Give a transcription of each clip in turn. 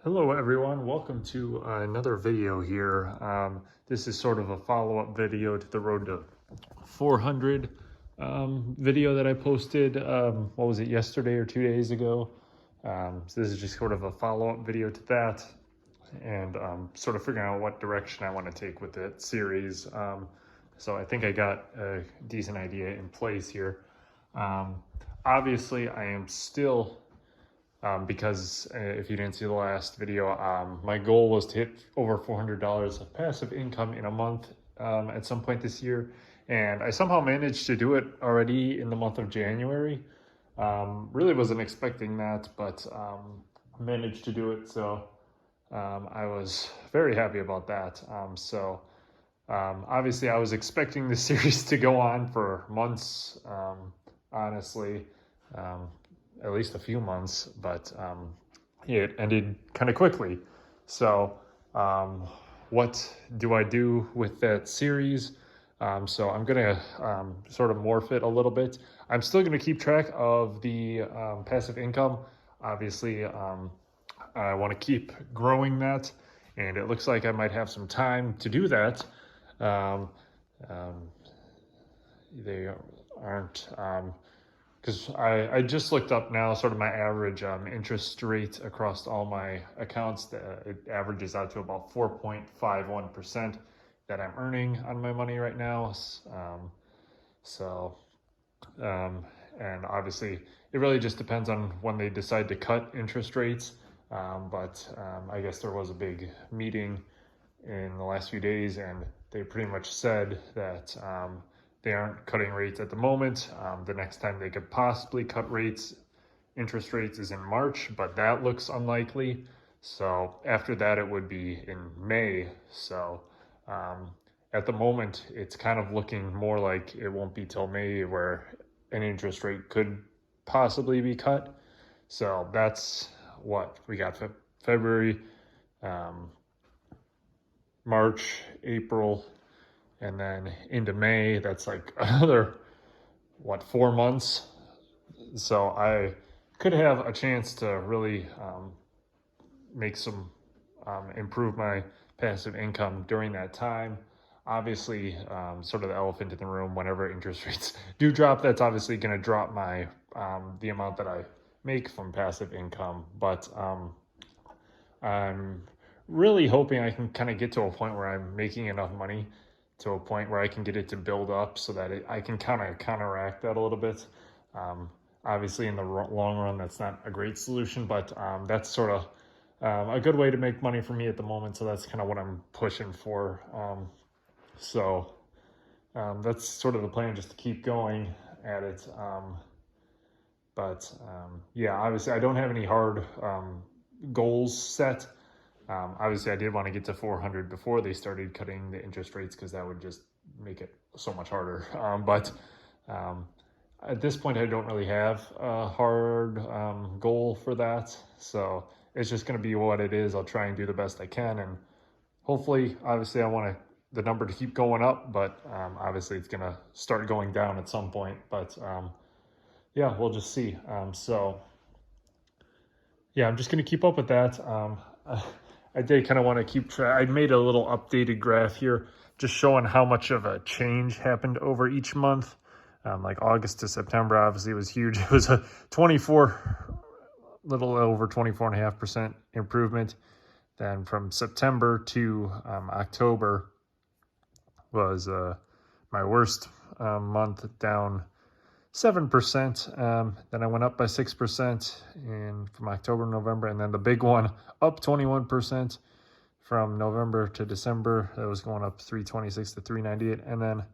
Hello everyone, welcome to another video here. This is sort of a follow-up video to the Road to 400 video that I posted, what was it, yesterday or 2 days ago. So this is just sort of a follow-up video to that and sort of figuring out what direction I want to take with the series. So I think I got a decent idea in place here. Obviously, I am still because if you didn't see the last video, my goal was to hit over $400 of passive income in a month at some point this year. And I somehow managed to do it already in the month of January. Really wasn't expecting that, but managed to do it. So I was very happy about that. Obviously I was expecting this series to go on for months, honestly. At least a few months, but it ended kind of quickly. So what do I do with that series? So I'm gonna sort of morph it a little bit. I'm still gonna keep track of the passive income. Obviously, I wanna keep growing that, and it looks like I might have some time to do that. They aren't, because I just looked up now sort of my average interest rate across all my accounts. It averages out to about 4.51% that I'm earning on my money right now. And obviously it really just depends on when they decide to cut interest rates. I guess there was a big meeting in the last few days, and they pretty much said that they aren't cutting rates at the moment. The next time they could possibly cut interest rates is in March, but that looks unlikely. So after that, it would be in May. So at the moment, it's kind of looking more like it won't be till May where an interest rate could possibly be cut. So that's what we got. February, March, April, and then into May. That's like another, 4 months. So I could have a chance to really make some, improve my passive income during that time. Obviously, sort of the elephant in the room, whenever interest rates do drop, that's obviously going to drop my the amount that I make from passive income. But I'm really hoping I can kind of get to a point where I'm making enough money to a point where I can get it to build up so that I can kind of counteract that a little bit. Obviously, in the long run, that's not a great solution, but that's sort of a good way to make money for me at the moment. So that's kind of what I'm pushing for. That's sort of the plan, just to keep going at it. Yeah, obviously, I don't have any hard goals set. Obviously, I did want to get to 400 before they started cutting the interest rates, because that would just make it so much harder. At this point, I don't really have a hard goal for that. So it's just going to be what it is. I'll try and do the best I can. And hopefully, obviously, I want the number to keep going up, but obviously it's going to start going down at some point. But yeah, we'll just see. Yeah, I'm just going to keep up with that. I did kind of want to keep track. I made a little updated graph here, just showing how much of a change happened over each month. Like August to September, obviously it was huge. It was a little over 24.5% improvement. Then from September to October was my worst month, down 7%. Then I went up by 6% from October to November, and then the big one up 21% from November to December. That was going up 326 to 398, and then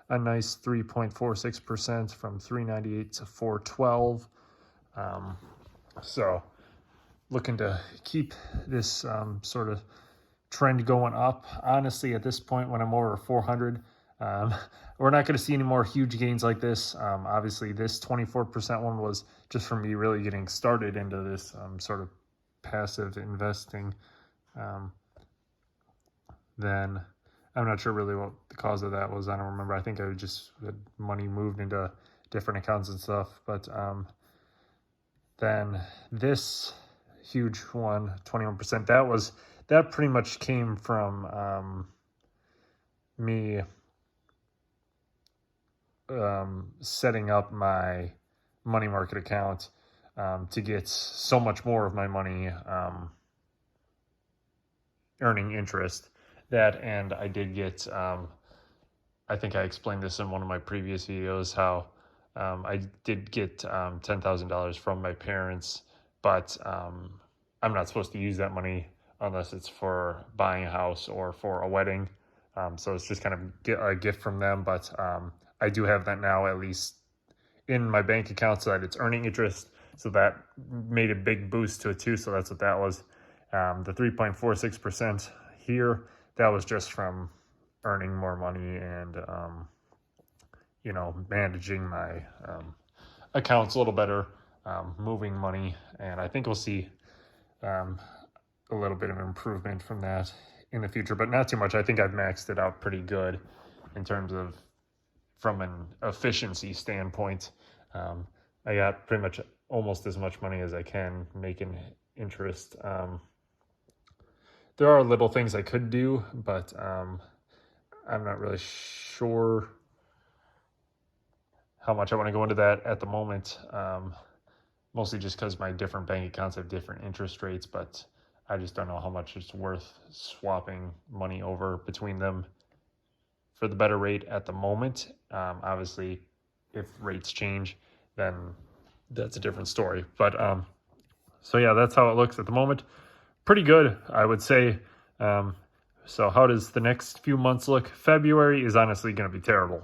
a nice 3.46% from 398 to 412. So looking to keep this sort of trend going up. Honestly, at this point, when I'm over 400, we're not going to see any more huge gains like this. Obviously, this 24% one was just for me really getting started into this sort of passive investing. Then I'm not sure really what the cause of that was. I don't remember. I think I just had money moved into different accounts and stuff. But then this huge one, 21%. That pretty much came from me setting up my money market account to get so much more of my money earning interest. That, and I did get, I think I explained this in one of my previous videos, how I did get $10,000 from my parents, but I'm not supposed to use that money unless it's for buying a house or for a wedding. So it's just kind of a gift from them, but I do have that now, at least in my bank account, so that it's earning interest. So that made a big boost to it too. So that's what that was. The 3.46% here, that was just from earning more money and, managing my accounts a little better, moving money. And I think we'll see a little bit of improvement from that in the future, but not too much. I think I've maxed it out pretty good in terms of from an efficiency standpoint. I got pretty much almost as much money as I can making interest. There are little things I could do, but I'm not really sure how much I want to go into that at the moment. Mostly just because my different bank accounts have different interest rates, but I just don't know how much it's worth swapping money over between them for the better rate at the moment. Obviously, if rates change, then that's a different story. But so yeah, that's how it looks at the moment. Pretty good, I would say. So how does the next few months look? February is honestly going to be terrible.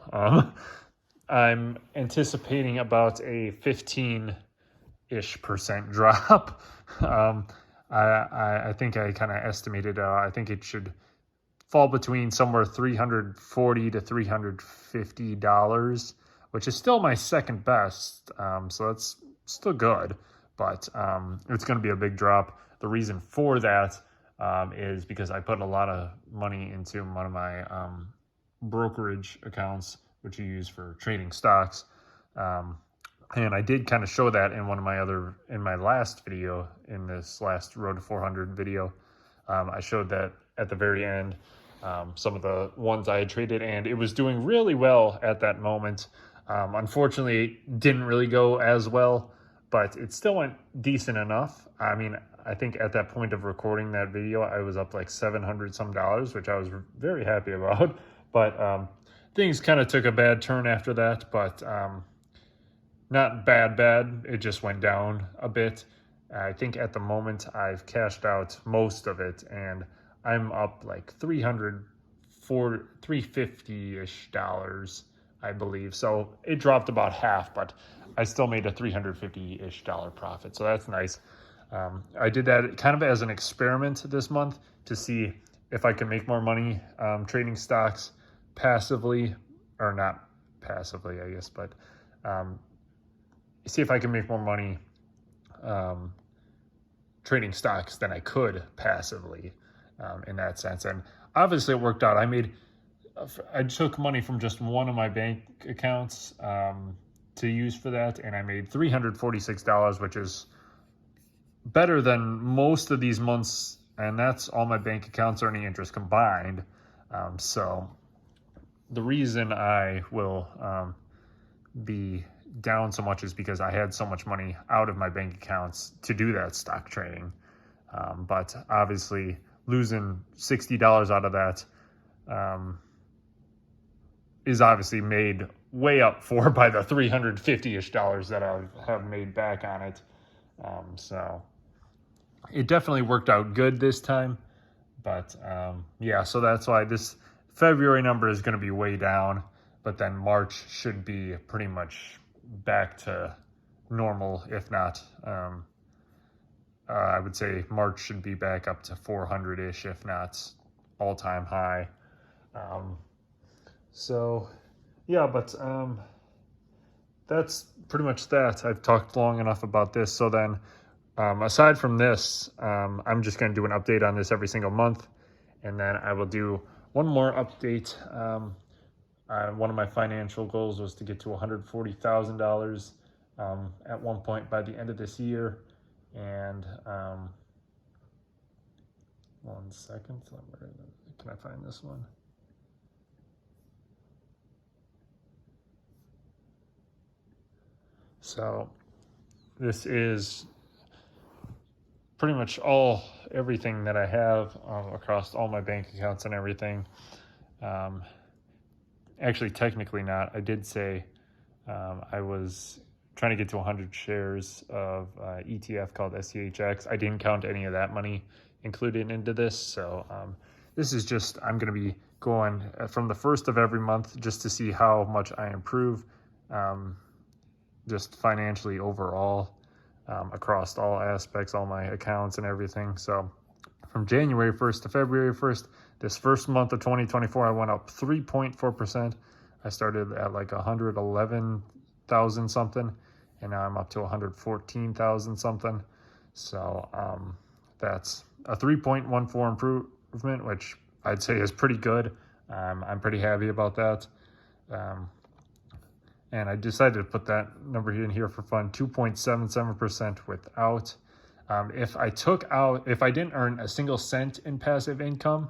I'm anticipating about a 15-ish% drop. I think I kind of estimated, I think it should fall between somewhere $340 to $350, which is still my second best. So that's still good, but it's going to be a big drop. The reason for that is because I put a lot of money into one of my brokerage accounts, which you use for trading stocks. And I did kind of show that in in my last video, in this last Road to 400 video. I showed that at the very end, some of the ones I had traded, and it was doing really well at that moment. Unfortunately, it didn't really go as well, but it still went decent enough. I mean, I think at that point of recording that video, I was up like $700 some, which I was very happy about. But things kind of took a bad turn after that, but not bad. It just went down a bit. I think at the moment I've cashed out most of it, and I'm up like $350-ish, I believe. So it dropped about half, but I still made a $350-ish profit. So that's nice. I did that kind of as an experiment this month to see if I can make more money trading stocks passively, or not passively, I guess, but see if I can make more money trading stocks than I could passively in that sense. And obviously it worked out. I took money from just one of my bank accounts to use for that, and I made $346, which is better than most of these months, and that's all my bank accounts earning interest combined. So the reason I will be down so much is because I had so much money out of my bank accounts to do that stock trading. But obviously losing $60 out of that is obviously made way up for by the $350-ish that I have made back on it. So it definitely worked out good this time. But yeah, so that's why this February number is going to be way down, but then March should be pretty much back to normal, if not. I would say March should be back up to 400-ish, if not all-time high. So yeah, but that's pretty much that. I've talked long enough about this. So then aside from this, I'm just going to do an update on this every single month, and then I will do one more update. One of my financial goals was to get to $140,000 at one point by the end of this year, And 1 second, can I find this one? So this is pretty much everything that I have across all my bank accounts and everything. Actually, technically not. I did say I was trying to get to 100 shares of ETF called SCHX. I didn't count any of that money included into this. So this is just, I'm going to be going from the first of every month just to see how much I improve just financially overall across all aspects, all my accounts and everything. So from January 1st to February 1st, this first month of 2024, I went up 3.4%. I started at like 111,000 something, and now I'm up to 114,000 something. So that's a 3.14 improvement, which I'd say is pretty good. I'm pretty happy about that. And I decided to put that number in here for fun, 2.77% without. If I didn't earn a single cent in passive income,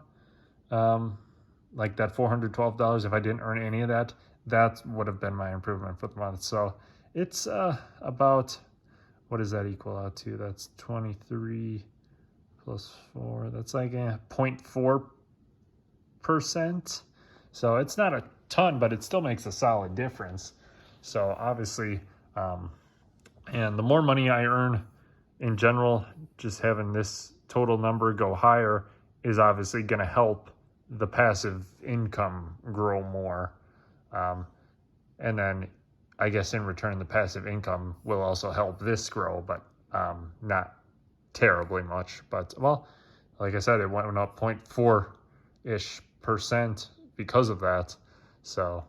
like that $412, if I didn't earn any of that, that would have been my improvement for the month. So it's about, what does that equal out to? That's 23 plus 4. That's like 0.4%. So it's not a ton, but it still makes a solid difference. So obviously, and the more money I earn in general, just having this total number go higher is obviously going to help the passive income grow more. And then I guess in return, the passive income will also help this grow, but not terribly much. But well, like I said, it went up 0.4-ish% because of that. So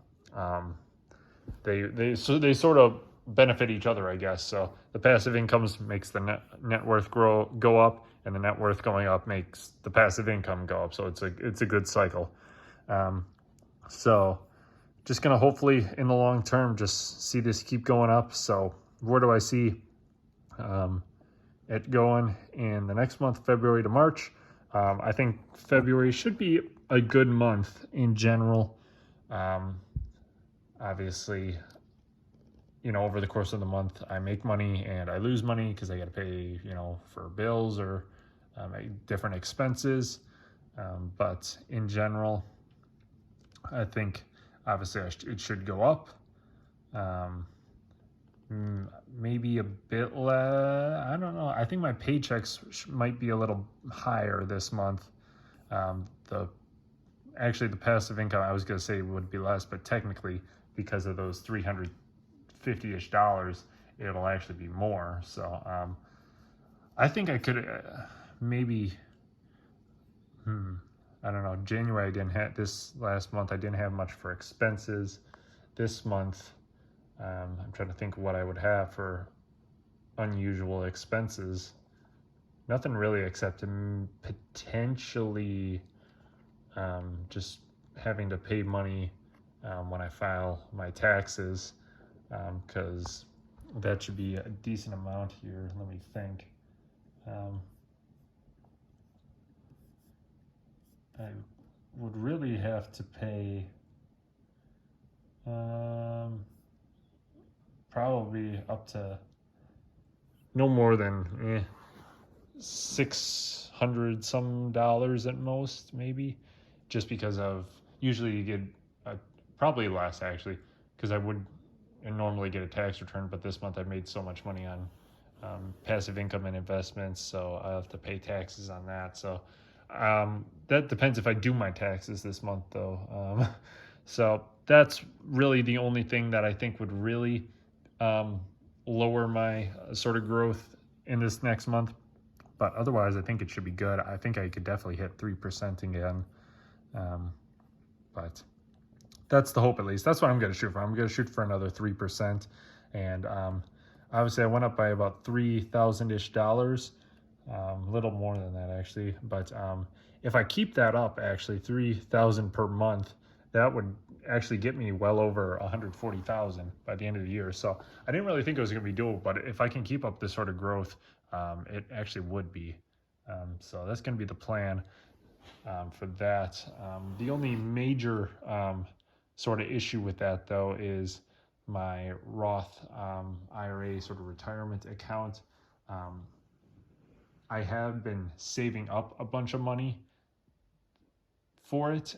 they sort of benefit each other, I guess. So the passive incomes makes the net worth go up, and the net worth going up makes the passive income go up. So it's a good cycle. So just gonna hopefully in the long term just see this keep going up. So where do I see it going in the next month, February to March? I think February should be a good month in general. Obviously, over the course of the month, I make money and I lose money because I got to pay, for bills or different expenses. But in general, I think obviously it should go up. Maybe a bit less. I don't know. I think my paychecks might be a little higher this month. The passive income, I was going to say would be less, but technically because of those $350-ish, it'll actually be more. So I think I could maybe, I don't know, January I didn't have, this last month I didn't have much for expenses. This month, I'm trying to think what I would have for unusual expenses. Nothing really except potentially just having to pay money when I file my taxes, because that should be a decent amount here. Let me think. I would really have to pay probably up to no more than $600 some at most, maybe, just because of usually you get probably less actually, because I would normally get a tax return, but this month I made so much money on passive income and investments, so I have to pay taxes on that. So that depends if I do my taxes this month though. So that's really the only thing that I think would really lower my sort of growth in this next month. But otherwise, I think it should be good. I think I could definitely hit 3% again. But that's the hope, at least. That's what I'm going to shoot for. I'm going to shoot for another 3%. And obviously, I went up by about $3,000-ish, a little more than that, actually. But if I keep that up, actually, $3,000 per month, that would actually get me well over 140,000 by the end of the year. So I didn't really think it was going to be doable, but if I can keep up this sort of growth it actually would be. So that's going to be the plan for that. The only major sort of issue with that, though, is my Roth IRA sort of retirement account. I have been saving up a bunch of money for it.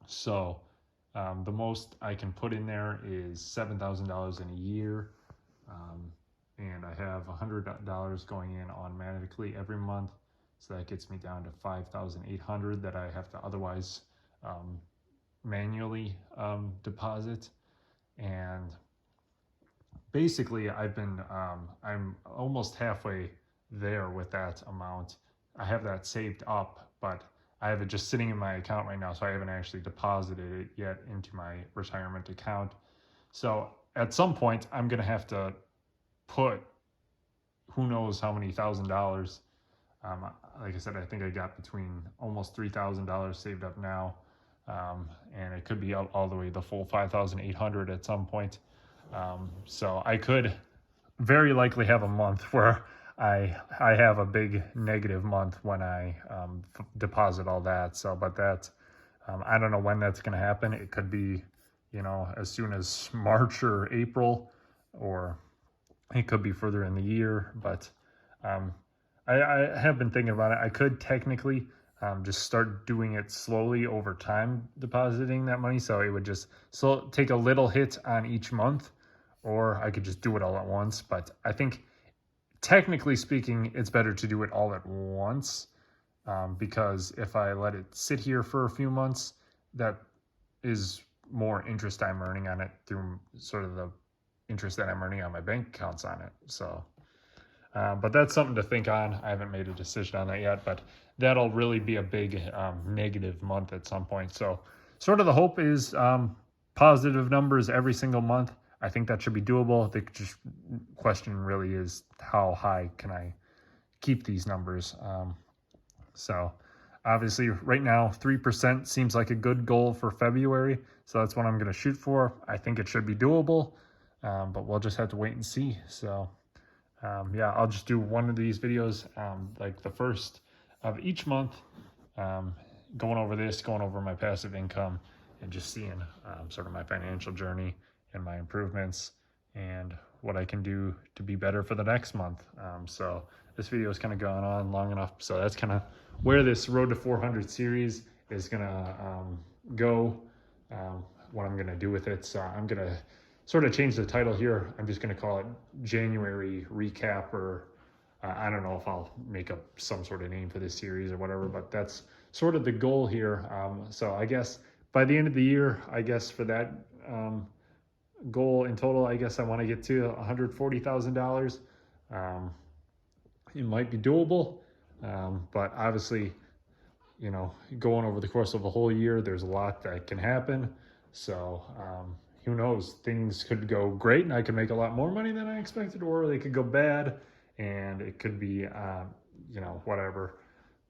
So the most I can put in there is $7,000 in a year. And I have $100 going in automatically every month. So that gets me down to $5,800 that I have to otherwise manually deposit. And basically I'm almost halfway there with that amount. I have that saved up, but I have it just sitting in my account right now, so I haven't actually deposited it yet into my retirement account. So at some point, I'm gonna have to put who knows how many $1,000. Like I said, I think I got between almost $3,000 saved up now, and it could be all the way the full 5,800 at some point. So I could very likely have a month where I have a big negative month when I deposit all that. So, but that I don't know when that's going to happen. It could be, as soon as March or April, or it could be further in the year. But I have been thinking about it. I could technically just start doing it slowly over time, depositing that money. So it would just take a little hit on each month, or I could just do it all at once. But I think technically speaking, it's better to do it all at once, because if I let it sit here for a few months, that is more interest I'm earning on it through sort of the interest that I'm earning on my bank accounts on it. So, but that's something to think on. I haven't made a decision on that yet, but that'll really be a big negative month at some point. So sort of the hope is positive numbers every single month. I think that should be doable. The just question really is, how high can I keep these numbers? So obviously right now 3% seems like a good goal for February. So that's what I'm going to shoot for. I think it should be doable, but we'll just have to wait and see. So yeah, I'll just do one of these videos like the first of each month, going over my passive income, and just seeing sort of my financial journey and my improvements and what I can do to be better for the next month. So this video is kind of gone on long enough. So that's kind of where this Road to 400 series is gonna go, what I'm gonna do with it. So I'm gonna sort of change the title here. I'm just gonna call it January Recap, or I don't know if I'll make up some sort of name for this series or whatever, but that's sort of the goal here. So I guess by the end of the year, I guess for that goal in total, I guess I want to get to $140,000. It might be doable, but obviously, going over the course of a whole year, there's a lot that can happen. So who knows? Things could go great, and I could make a lot more money than I expected, or they could go bad, and it could be, whatever.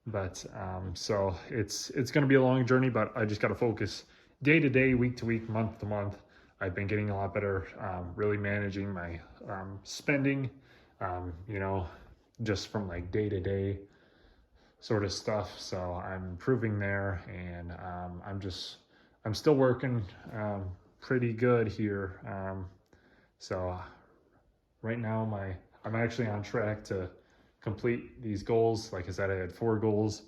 But so it's going to be a long journey, but I just got to focus day to day, week to week, month to month. I've been getting a lot better, really managing my spending, just from like day to day sort of stuff. So I'm improving there, and I'm still working pretty good here. So right now I'm actually on track to complete these goals. Like I said, I had 4 goals,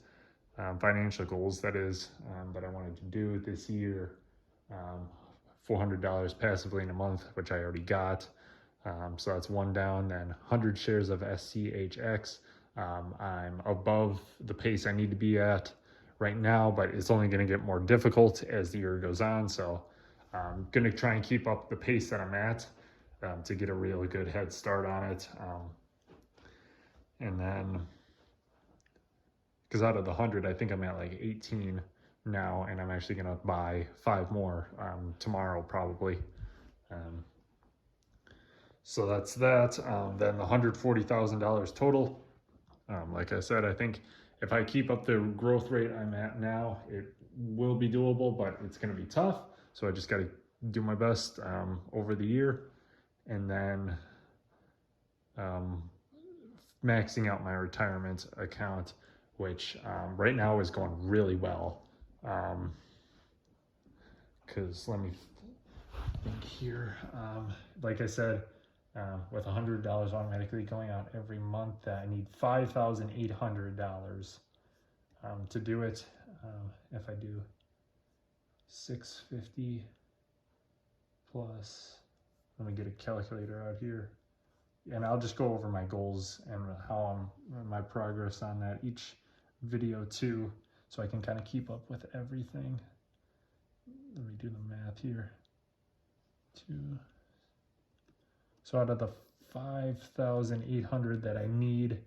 financial goals that is, that I wanted to do this year. $400 passively in a month, which I already got. So that's one down. Then 100 shares of SCHX. I'm above the pace I need to be at right now, but it's only going to get more difficult as the year goes on. So I'm going to try and keep up the pace that I'm at, to get a really good head start on it. And then, because out of the 100, I think I'm at like 18 now, and I'm actually going to buy 5 more tomorrow probably. So that's that. Then the $140,000 total. Like I said, I think if I keep up the growth rate I'm at now, it will be doable, but it's going to be tough. So I just got to do my best over the year. And then maxing out my retirement account, which right now is going really well. Because let me think here. Like I said, with $100 automatically going out every month, I need $5,800 to do it. If I do 650 plus, let me get a calculator out here, and I'll just go over my goals and how my progress on that each video too, so I can kind of keep up with everything. Let me do the math here. So out of the 5,800 that I need,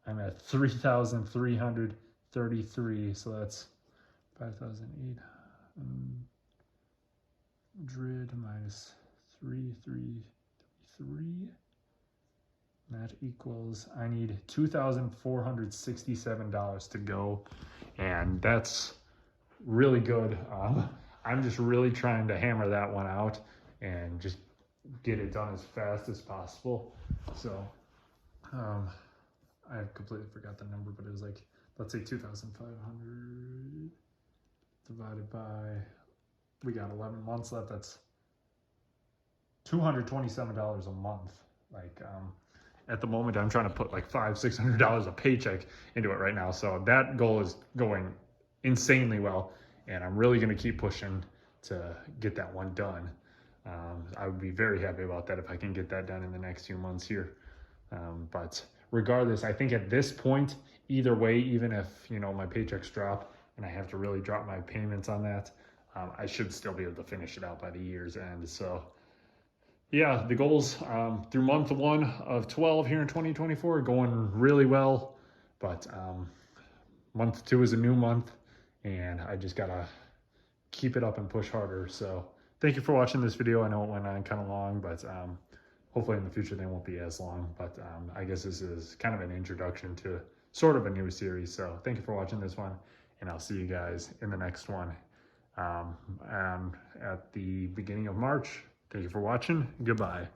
I'm at 3,333. So that's 5,800 minus 3,333. That equals, I need $2,467 to go, and that's really good. I'm just really trying to hammer that one out and just get it done as fast as possible. So I completely forgot the number, but it was like, let's say 2,500 divided by, we got 11 months left. That's $227 a month. Like at the moment, I'm trying to put like $500-600 a paycheck into it right now. So that goal is going insanely well, and I'm really going to keep pushing to get that one done. I would be very happy about that if I can get that done in the next few months here. But regardless, I think at this point, either way, even if, you know, my paychecks drop and I have to really drop my payments on that, I should still be able to finish it out by the year's end. So yeah, the goals through month 1 of 12 here in 2024 are going really well, but month 2 is a new month, and I just gotta keep it up and push harder. So thank you for watching this video. I know it went on kind of long, but hopefully in the future they won't be as long. But I guess this is kind of an introduction to sort of a new series. So thank you for watching this one, and I'll see you guys in the next one at the beginning of March. Thank you for watching. Goodbye.